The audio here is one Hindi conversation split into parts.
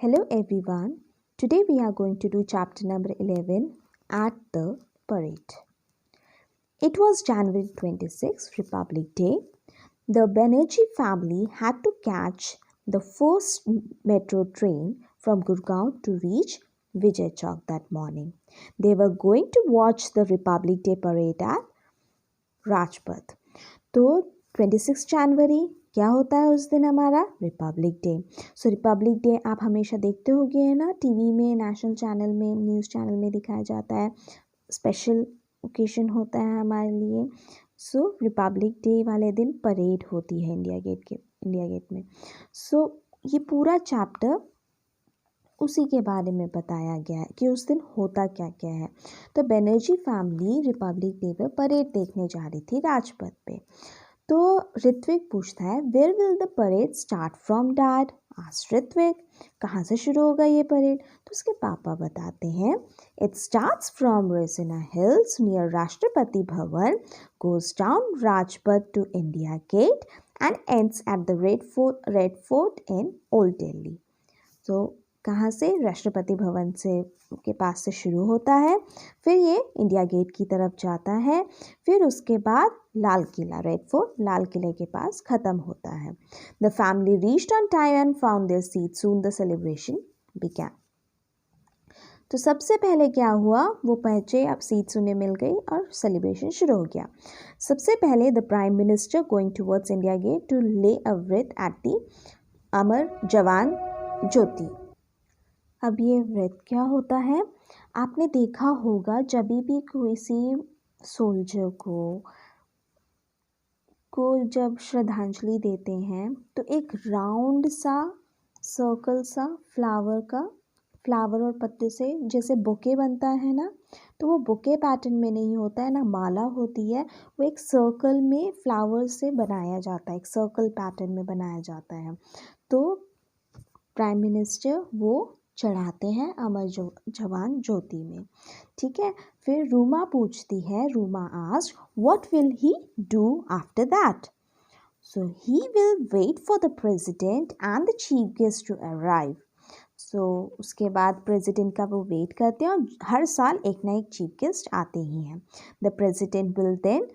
Hello everyone. Today we are going to do chapter number 11 at the parade. It was January 26, Republic Day. The Banerjee family had to catch the first metro train from Gurgaon to reach Vijay Chowk that morning. They were going to watch the Republic Day parade at Rajpath. तो 26 जनवरी क्या होता है उस दिन हमारा रिपब्लिक डे। सो रिपब्लिक डे आप हमेशा देखते होंगे है ना, टीवी में, नेशनल चैनल में, न्यूज़ चैनल में दिखाया जाता है। स्पेशल ओकेशन होता है हमारे लिए। सो रिपब्लिक डे वाले दिन परेड होती है इंडिया गेट में। सो ये पूरा चैप्टर उसी के बारे में बताया गया है कि उस दिन होता क्या क्या है। तो बनर्जी फैमिली रिपब्लिक डे पे परेड देखने जा रही थी राजपथ पे। तो ऋत्विक पूछता है where will the parade start from dad. Asked Ritwik, कहाँ से शुरू होगा ये परेड। तो उसके पापा बताते हैं it starts from Raisina hills near Rashtrapati Bhavan, goes down Rajpath to India gate and ends at the red fort in old Delhi. तो कहाँ से, राष्ट्रपति भवन से के पास से शुरू होता है, फिर ये इंडिया गेट की तरफ जाता है, फिर उसके बाद लाल किला, रेड फोर्ट, लाल किले के पास ख़त्म होता है। The family reached on time and found there seat, soon the celebration began. तो सबसे पहले क्या हुआ, वो पहुँचे, अब सीट्स उन्हें मिल गई और सेलिब्रेशन शुरू हो गया। सबसे पहले the prime minister going towards India gate to lay a व्रत एट दी अमर जवान ज्योति। अब ये व्रत क्या होता है, आपने देखा होगा जब भी किसी सोल्जर को जब श्रद्धांजलि देते हैं तो एक राउंड सा सर्कल सा फ्लावर और पत्ते से जैसे बुके बनता है ना, तो वो बुके पैटर्न में नहीं होता है ना, माला होती है, वो एक सर्कल में फ्लावर से बनाया जाता है, एक सर्कल पैटर्न में बनाया जाता है। तो प्राइम मिनिस्टर वो चढ़ाते हैं अमर जवान ज्योति में। ठीक है, फिर रूमा पूछती है, Ruma asked what will he do after that. So he will wait for the president and the chief guest to arrive. So उसके बाद प्रेसिडेंट का वो वेट करते हैं और हर साल एक ना एक चीफ गेस्ट आते ही हैं। The president will then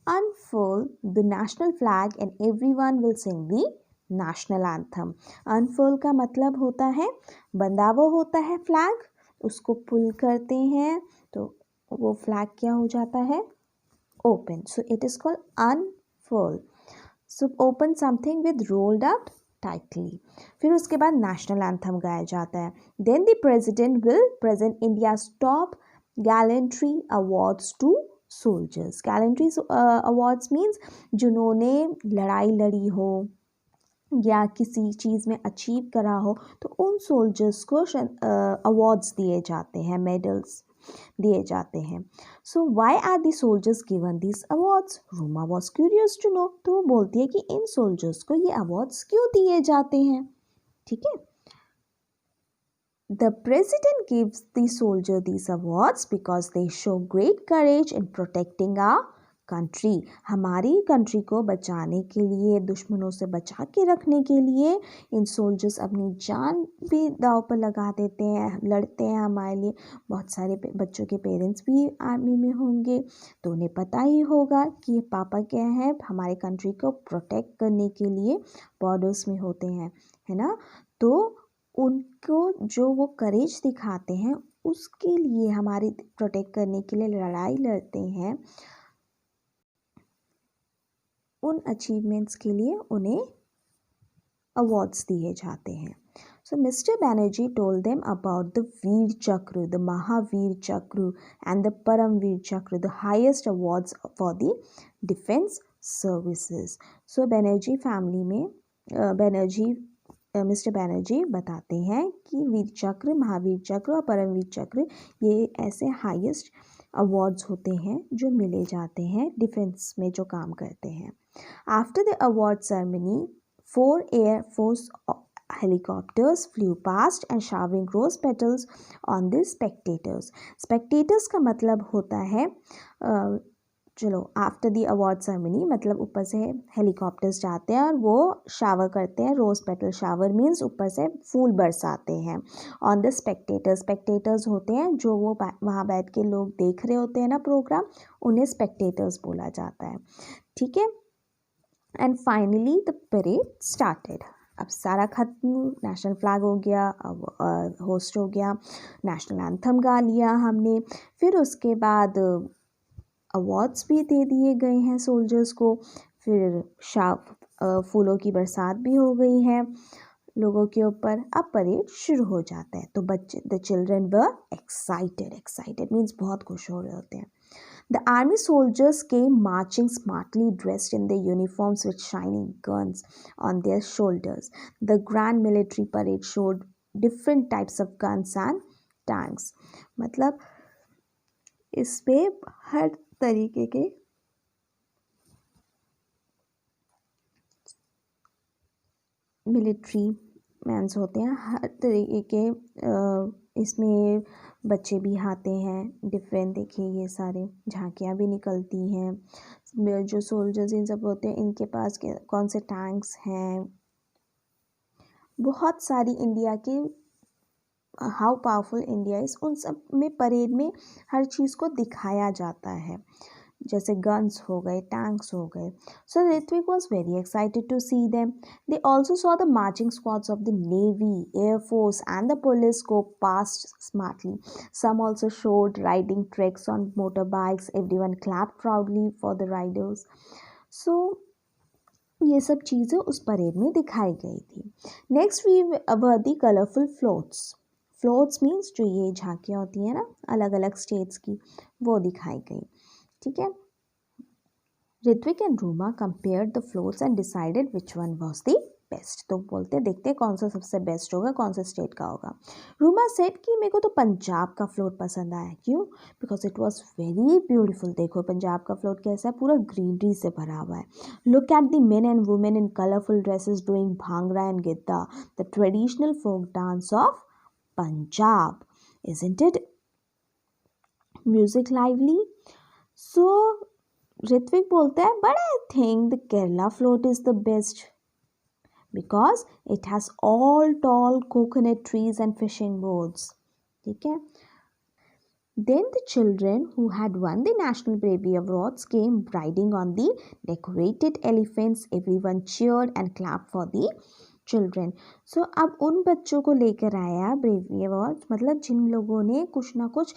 unfurl the national flag and everyone will sing the national anthem. Unfold का मतलब होता है बंधा हुआ होता है फ्लैग, उसको पुल करते हैं तो वो फ्लैग क्या हो जाता है, open. So it is called unfold. So open something with rolled up tightly. फिर उसके बाद नेशनल एंथम गाया जाता है। Then the president will present India's top gallantry awards to soldiers. Gallantry awards means जिन्होंने लड़ाई लड़ी हो या किसी चीज़ में अचीव करा हो, तो उन सोल्जर्स को अवार्ड्स दिए जाते हैं, मेडल्स दिए जाते हैं। So why are the soldiers given this awards, Ruma was curious to know. तो वो बोलती है कि इन सोल्जर्स को ये अवार्ड्स क्यों दिए जाते हैं। ठीक है, The president gives the soldier these awards because they show great courage in protecting our country. हमारी कंट्री को बचाने के लिए, दुश्मनों से बचा के रखने के लिए इन सोल्जर्स अपनी जान भी दांव पर लगा देते हैं, लड़ते हैं हमारे लिए। बहुत सारे बच्चों के पेरेंट्स भी आर्मी में होंगे तो उन्हें पता ही होगा कि पापा क्या है, हमारे कंट्री को प्रोटेक्ट करने के लिए बॉर्डर्स में होते हैं, है ना। तो उनको जो वो करेज दिखाते हैं उसके लिए, हमारी प्रोटेक्ट करने के लिए लड़ाई लड़ते हैं, उन अचीवमेंट्स के लिए उन्हें अवार्ड्स दिए जाते हैं। So Mr. Banerjee told them about the Veer Chakra, the Mahavir Chakra and the Paramveer Chakra, the highest awards for the defense services. So Banerjee family में मिस्टर बैनर्जी बताते हैं कि वीर चक्र, महावीर चक्र और परमवीर चक्र ये ऐसे हाईएस्ट अवार्ड्स होते हैं जो मिले जाते हैं डिफेंस में जो काम करते हैं। After the award ceremony 4 air force helicopters flew past and showering rose petals on the spectators. Spectators का मतलब होता है चलो आफ्टर दी अवार्ड सेरेमनी मतलब ऊपर से हेलीकॉप्टर्स जाते हैं और वो शावर करते हैं. रोज़ पेटल शावर मीन्स ऊपर से फूल बरसाते हैं ऑन द स्पेक्टेटर्स. स्पेक्टेटर्स होते हैं जो वो वहाँ बैठ के लोग देख रहे होते हैं ना प्रोग्राम, उन्हें स्पेक्टेटर्स बोला जाता है. ठीक है. And finally the parade started. अब सारा खत्म, नेशनल फ्लैग हो गया, अब होस्ट हो गया, नेशनल एंथम गा लिया हमने. फिर उसके बाद अवार्ड्स भी दे दिए गए हैं सोल्जर्स को. फिर फूलों की बरसात भी हो गई है लोगों के ऊपर. अब परेड शुरू हो जाता है. तो बच्चे the children were excited. Excited means बहुत खुश हो रहे होते हैं. The army soldiers came marching smartly dressed in their uniforms with shining guns on their shoulders. The grand military parade showed different types of guns and tanks. मतलब इस पे हर तरीके के मिलिट्री मैन्स होते हैं. हर तरीके के इसमें बच्चे भी आते हैं. डिफरेंट देखिए ये सारे झांकियाँ भी निकलती हैं. जो सोल्जर्स इन सब होते हैं इनके पास कौन से टैंक्स हैं. बहुत सारी इंडिया की हाउ पावरफुल इंडिया इज़ उन सब में परेड में हर चीज़ को दिखाया जाता है. जैसे गन्स हो गए, टैंक्स हो गए. So Ritwik was very excited to see them. They also saw the marching squads of the navy, air force and the police go past smartly. Some also showed riding tricks on motorbikes. Everyone clapped proudly for the riders. So ये सब चीज़ें उस परेड में दिखाई गई थी. Next we were the colourful floats. Floats means जो ये झांकियाँ होती हैं ना अलग अलग स्टेट्स की, वो दिखाई गई. ठीक है. Ritwik and Ruma compared the floats and decided which one was the best. तो बोलते देखते कौन सा सबसे बेस्ट होगा, कौन सा स्टेट का होगा. रूमा सेड कि मेरे को तो पंजाब का फ्लोट पसंद आया. क्यों? Because it was very beautiful. देखो पंजाब का फ्लोट कैसा है, पूरा ग्रीनरी से भरा हुआ है. Look at the men and women in colourful dresses doing bhangra and giddha, the traditional folk dance of Punjab. Isn't it music lively? So Ritwik बोलता है but I think the Kerala float is the best because it has all tall coconut trees and fishing boats. ठीक है. Then the children who had won the National Bravery Awards came riding on the decorated elephants. Everyone cheered and clapped for the children. So अब उन बच्चों को लेकर आया ब्रेवरी अवार्ड, मतलब जिन लोगों ने कुछ ना कुछ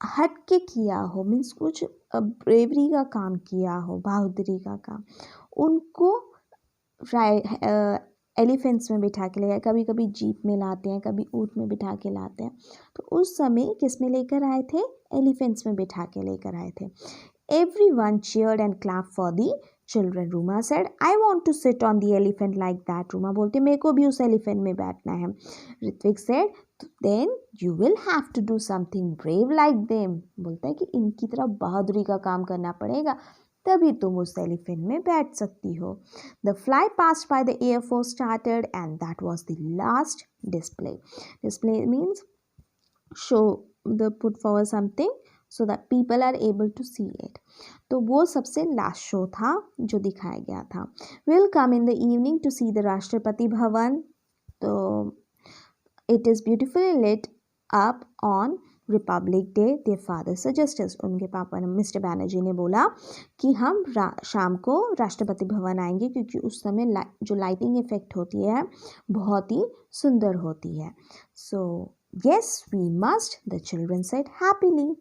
हट के किया हो, मीन्स कुछ ब्रेवरी का काम किया हो, बहादुरी का काम, उनको एलिफेंट्स में बिठा के ले गए. कभी कभी जीप में लाते हैं, कभी ऊँट में बिठा के लाते हैं. तो उस समय किस में लेकर आए थे? एलिफेंट्स में बिठा के लेकर आए थे. Everyone cheered and clapped for the children. Ruma said, I want to sit on the elephant like that. Ruma बोलते मेरे को भी उस एलिफेंट में बैठना है. Ritwik said, then you will have to do something brave like them. बोलता है कि इनकी तरह बहादुरी का काम करना पड़ेगा, तभी तुम उस एलिफेंट में बैठ सकती हो. The flight passed by the Air Force started and that was the last display. Display means show, the put forward something so that people are able to see it. तो वो सबसे लास्ट शो था जो दिखाया गया था. We'll come in the evening to see the Rashtrapati Bhavan. तो it is beautifully lit up on Republic day. Their father suggested, उनके पापा ने, मिस्टर बैनर्जी ने बोला कि हम शाम को राष्ट्रपति भवन आएंगे क्योंकि उस समय जो लाइटिंग इफेक्ट होती है बहुत ही सुंदर होती है. So yes we must, the children said happily.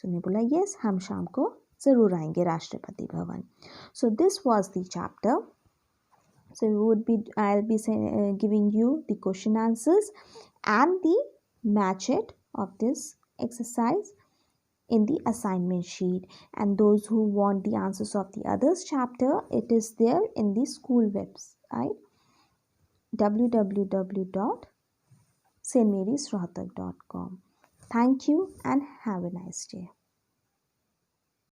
उन्होंने बोला यस हम शाम को ज़रूर आएंगे Rashtrapati Bhavan. So this was the chapter. So I'll be giving you the question answers and the match it of this exercise in the assignment sheet. And those who want the answers of the others chapter, it is there in the school website www.stmarysrohtak.com. Thank you and have a nice day.